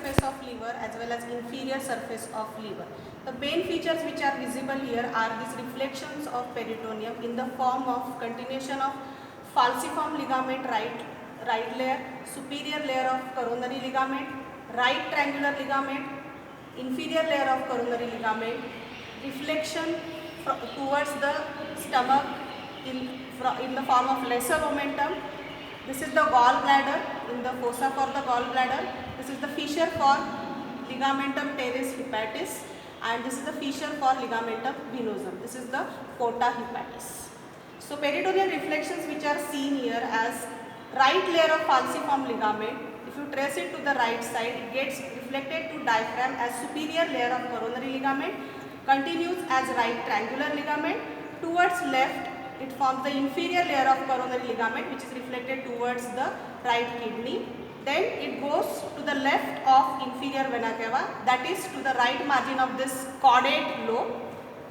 surface of liver as well as inferior surface of liver. The main features which are visible here are these reflections of peritoneum in the form of continuation of falciform ligament, right layer, superior layer of coronary ligament, right triangular ligament, inferior layer of coronary ligament, reflection towards the stomach in the form of lesser omentum. This is the gallbladder, in the fossa for the gallbladder. This is the fissure for ligamentum teres hepatis, and this is the fissure for ligamentum venosum. This is the porta hepatis. So peritoneal reflections which are seen here as right layer of falciform ligament. If you trace it to the right side, it gets reflected to diaphragm as superior layer of coronary ligament, continues as right triangular ligament. Towards left, it forms the inferior layer of coronary ligament which is reflected towards the right kidney. Then it goes to the left of inferior vena cava, that is to the right margin of this caudate lobe,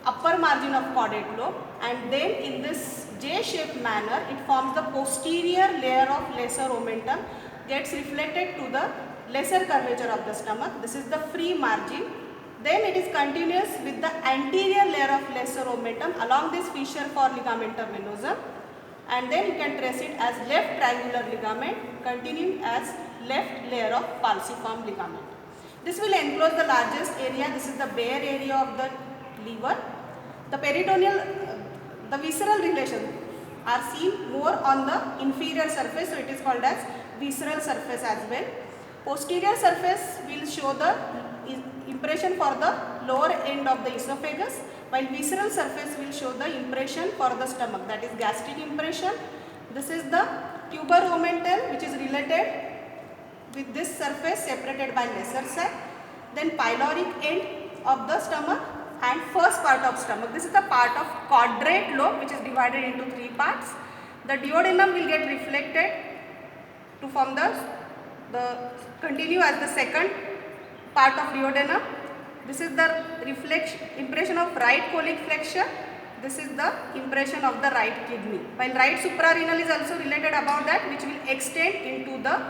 upper margin of caudate lobe, and then in this J-shaped manner it forms the posterior layer of lesser omentum, gets reflected to the lesser curvature of the stomach. This is the free margin. Then it is continuous with the anterior layer of lesser omentum along this fissure for ligamentum venosum, and then you can trace it as left triangular ligament continuing as left layer of falciform ligament. This will enclose the largest area. This is the bare area of the liver. The peritoneal, the visceral relations are seen more on the inferior surface, so it is called as visceral surface as well. Posterior surface will show the impression for the lower end of the esophagus, while visceral surface will show the impression for the stomach, that is gastric impression. This is the tuber omental which is related with this surface separated by lesser sac. Then pyloric end of the stomach and first part of stomach. This is the part of quadrate lobe which is divided into three parts. The duodenum will get reflected to form the continue as the second part of duodenum. This is the impression of right colic flexure. This is the impression of the right kidney. While right suprarenal is also related about that, which will extend into the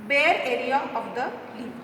bare area of the liver.